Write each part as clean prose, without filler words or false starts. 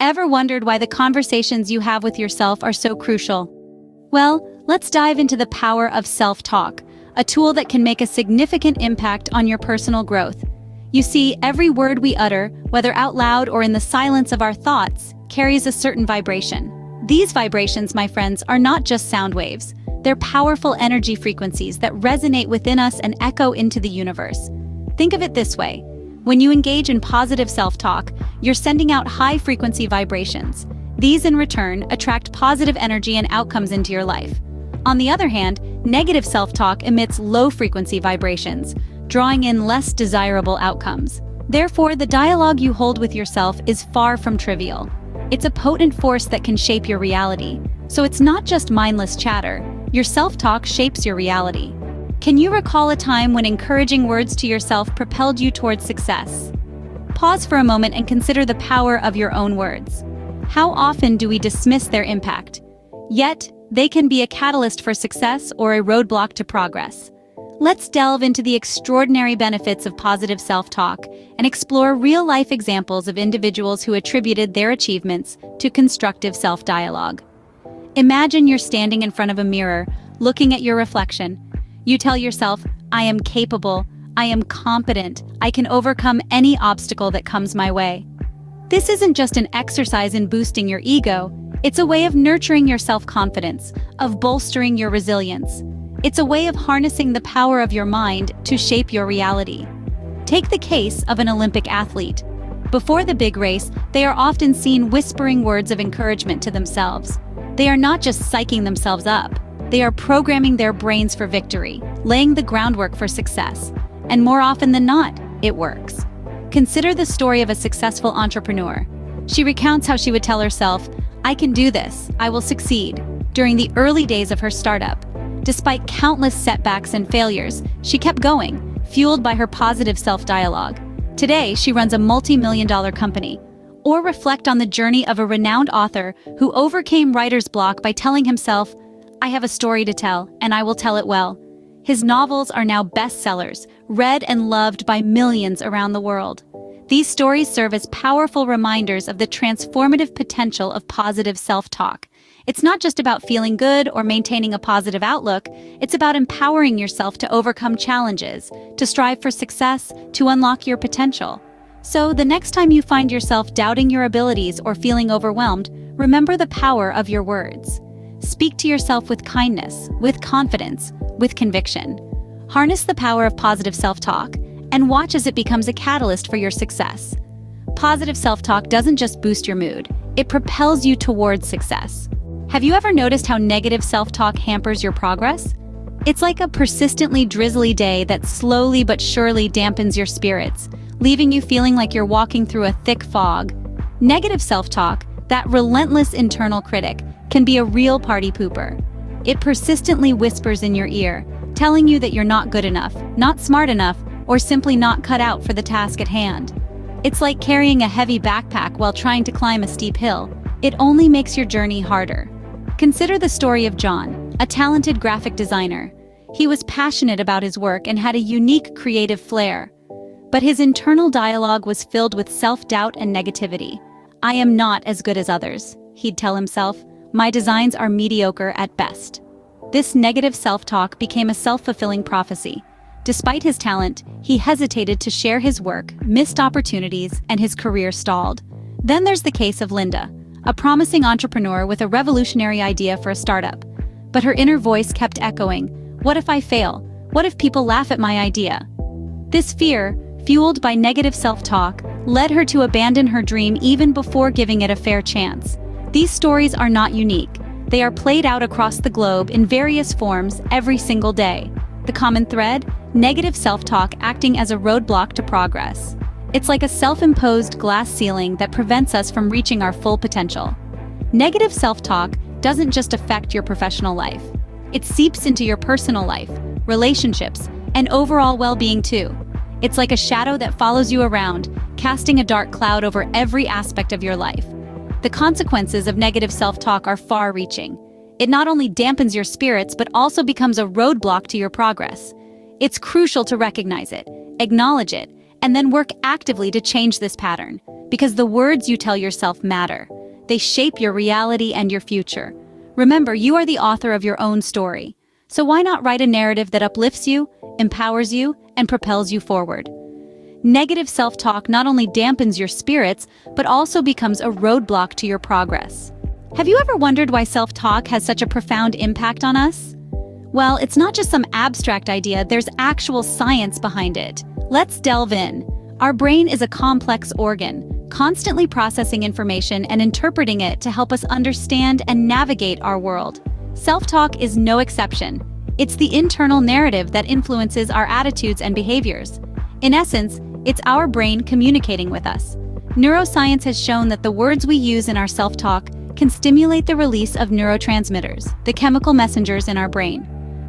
Ever wondered why the conversations you have with yourself are so crucial? Well, let's dive into the power of self-talk, a tool that can make a significant impact on your personal growth. You see, every word we utter, whether out loud or in the silence of our thoughts, carries a certain vibration. These vibrations, my friends, are not just sound waves. They're powerful energy frequencies that resonate within us and echo into the universe. Think of it this way. When you engage in positive self-talk, you're sending out high-frequency vibrations. These, in return, attract positive energy and outcomes into your life. On the other hand, negative self-talk emits low-frequency vibrations, drawing in less desirable outcomes. Therefore, the dialogue you hold with yourself is far from trivial. It's a potent force that can shape your reality. So it's not just mindless chatter. Your self-talk shapes your reality. Can you recall a time when encouraging words to yourself propelled you towards success? Pause for a moment and consider the power of your own words. How often do we dismiss their impact? Yet, they can be a catalyst for success or a roadblock to progress. Let's delve into the extraordinary benefits of positive self-talk and explore real-life examples of individuals who attributed their achievements to constructive self-dialogue. Imagine you're standing in front of a mirror, looking at your reflection. You tell yourself, "I am capable, I am competent, I can overcome any obstacle that comes my way." This isn't just an exercise in boosting your ego, it's a way of nurturing your self-confidence, of bolstering your resilience. It's a way of harnessing the power of your mind to shape your reality. Take the case of an Olympic athlete. Before the big race, they are often seen whispering words of encouragement to themselves. They are not just psyching themselves up, they are programming their brains for victory, laying the groundwork for success. And more often than not, it works. Consider the story of a successful entrepreneur. She recounts how she would tell herself, "I can do this, I will succeed," during the early days of her startup. Despite countless setbacks and failures, she kept going, fueled by her positive self-dialogue. Today, she runs a multi-million-dollar company. Or reflect on the journey of a renowned author who overcame writer's block by telling himself, "I have a story to tell, and I will tell it well." His novels are now bestsellers, read and loved by millions around the world. These stories serve as powerful reminders of the transformative potential of positive self-talk. It's not just about feeling good or maintaining a positive outlook, it's about empowering yourself to overcome challenges, to strive for success, to unlock your potential. So, the next time you find yourself doubting your abilities or feeling overwhelmed, remember the power of your words. Speak to yourself with kindness, with confidence, with conviction. Harness the power of positive self-talk, and watch as it becomes a catalyst for your success. Positive self-talk doesn't just boost your mood, it propels you towards success. Have you ever noticed how negative self-talk hampers your progress? It's like a persistently drizzly day that slowly but surely dampens your spirits, leaving you feeling like you're walking through a thick fog. Negative self-talk, that relentless internal critic, can be a real party pooper. It persistently whispers in your ear, telling you that you're not good enough, not smart enough, or simply not cut out for the task at hand. It's like carrying a heavy backpack while trying to climb a steep hill. It only makes your journey harder. Consider the story of John, a talented graphic designer. He was passionate about his work and had a unique creative flair. But his internal dialogue was filled with self-doubt and negativity. "I am not as good as others," he'd tell himself. "My designs are mediocre at best." This negative self-talk became a self-fulfilling prophecy. Despite his talent, he hesitated to share his work, missed opportunities, and his career stalled. Then there's the case of Linda, a promising entrepreneur with a revolutionary idea for a startup. But her inner voice kept echoing, "What if I fail? What if people laugh at my idea?" This fear, fueled by negative self-talk, led her to abandon her dream even before giving it a fair chance. These stories are not unique. They are played out across the globe in various forms every single day. The common thread? Negative self-talk acting as a roadblock to progress. It's like a self-imposed glass ceiling that prevents us from reaching our full potential. Negative self-talk doesn't just affect your professional life. It seeps into your personal life, relationships, and overall well-being too. It's like a shadow that follows you around, casting a dark cloud over every aspect of your life. The consequences of negative self-talk are far-reaching. It not only dampens your spirits, but also becomes a roadblock to your progress. It's crucial to recognize it, acknowledge it, and then work actively to change this pattern. Because the words you tell yourself matter. They shape your reality and your future. Remember, you are the author of your own story. So why not write a narrative that uplifts you, empowers you, and propels you forward? Negative self-talk not only dampens your spirits, but also becomes a roadblock to your progress. Have you ever wondered why self-talk has such a profound impact on us? Well, it's not just some abstract idea, there's actual science behind it. Let's delve in. Our brain is a complex organ, constantly processing information and interpreting it to help us understand and navigate our world. Self-talk is no exception. It's the internal narrative that influences our attitudes and behaviors. In essence, it's our brain communicating with us. Neuroscience has shown that the words we use in our self-talk can stimulate the release of neurotransmitters, the chemical messengers in our brain.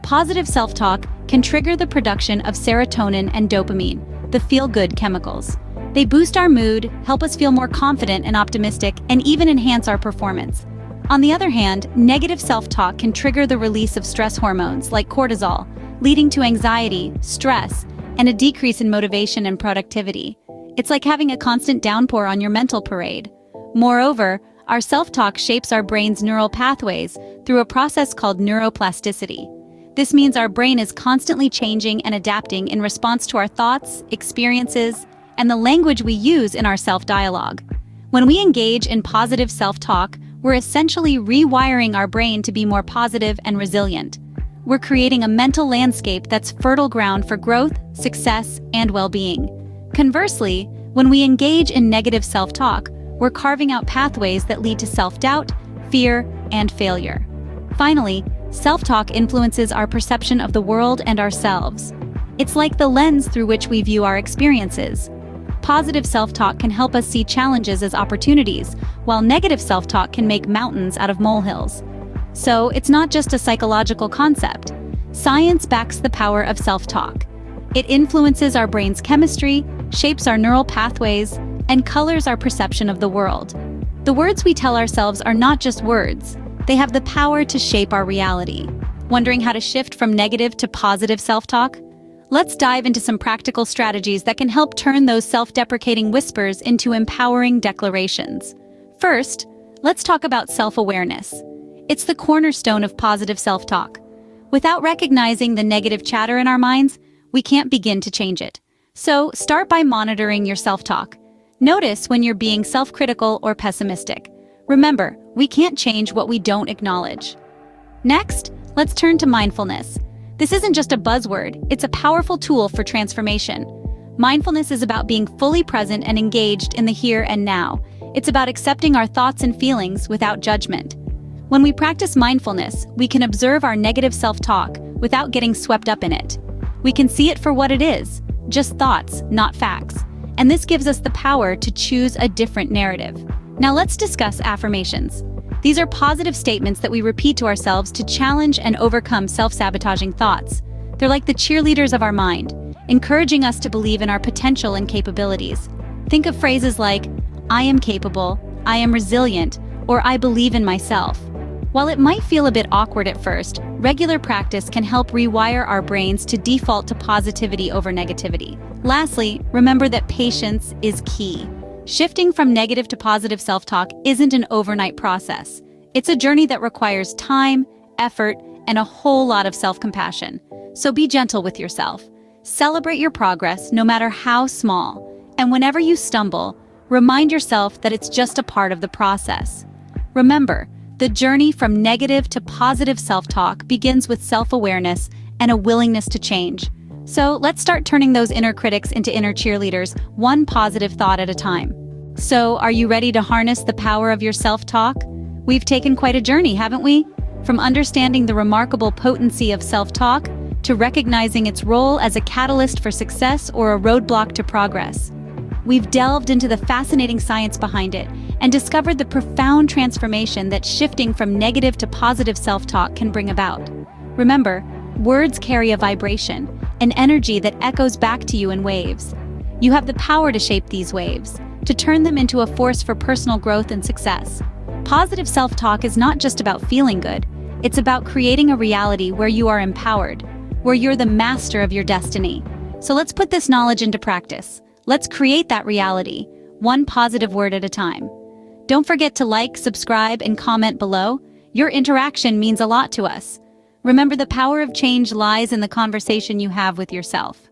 Positive self-talk can trigger the production of serotonin and dopamine, the feel-good chemicals. They boost our mood, help us feel more confident and optimistic, and even enhance our performance. On the other hand, negative self-talk can trigger the release of stress hormones like cortisol, leading to anxiety, stress, and a decrease in motivation and productivity. It's like having a constant downpour on your mental parade. Moreover, our self-talk shapes our brain's neural pathways through a process called neuroplasticity. This means our brain is constantly changing and adapting in response to our thoughts, experiences, and the language we use in our self-dialogue. When we engage in positive self-talk, we're essentially rewiring our brain to be more positive and resilient. We're creating a mental landscape that's fertile ground for growth, success, and well-being. Conversely, when we engage in negative self-talk, we're carving out pathways that lead to self-doubt, fear, and failure. Finally, self-talk influences our perception of the world and ourselves. It's like the lens through which we view our experiences. Positive self-talk can help us see challenges as opportunities, while negative self-talk can make mountains out of molehills. So, it's not just a psychological concept. Science backs the power of self-talk. It influences our brain's chemistry, shapes our neural pathways, and colors our perception of the world. The words we tell ourselves are not just words. They have the power to shape our reality. Wondering how to shift from negative to positive self-talk? Let's dive into some practical strategies that can help turn those self-deprecating whispers into empowering declarations. First, let's talk about self-awareness. It's the cornerstone of positive self-talk. Without recognizing the negative chatter in our minds, we can't begin to change it. So, start by monitoring your self-talk. Notice when you're being self-critical or pessimistic. Remember, we can't change what we don't acknowledge. Next, let's turn to mindfulness. This isn't just a buzzword, it's a powerful tool for transformation. Mindfulness is about being fully present and engaged in the here and now. It's about accepting our thoughts and feelings without judgment. When we practice mindfulness, we can observe our negative self-talk without getting swept up in it. We can see it for what it is, just thoughts, not facts. And this gives us the power to choose a different narrative. Now let's discuss affirmations. These are positive statements that we repeat to ourselves to challenge and overcome self-sabotaging thoughts. They're like the cheerleaders of our mind, encouraging us to believe in our potential and capabilities. Think of phrases like, I am capable, I am resilient, or I believe in myself. While it might feel a bit awkward at first, regular practice can help rewire our brains to default to positivity over negativity. Lastly, remember that patience is key. Shifting from negative to positive self-talk isn't an overnight process. It's a journey that requires time, effort, and a whole lot of self-compassion. So be gentle with yourself. Celebrate your progress, no matter how small. And whenever you stumble, remind yourself that it's just a part of the process. Remember, the journey from negative to positive self-talk begins with self-awareness and a willingness to change. So let's start turning those inner critics into inner cheerleaders, one positive thought at a time. So, are you ready to harness the power of your self-talk? We've taken quite a journey, haven't we? From understanding the remarkable potency of self-talk to recognizing its role as a catalyst for success or a roadblock to progress. We've delved into the fascinating science behind it and discovered the profound transformation that shifting from negative to positive self-talk can bring about. Remember, words carry a vibration, an energy that echoes back to you in waves. You have the power to shape these waves, to turn them into a force for personal growth and success. Positive self-talk is not just about feeling good, it's about creating a reality where you are empowered, where you're the master of your destiny. So let's put this knowledge into practice. Let's create that reality, one positive word at a time. Don't forget to like, subscribe, and comment below. Your interaction means a lot to us. Remember, the power of change lies in the conversation you have with yourself.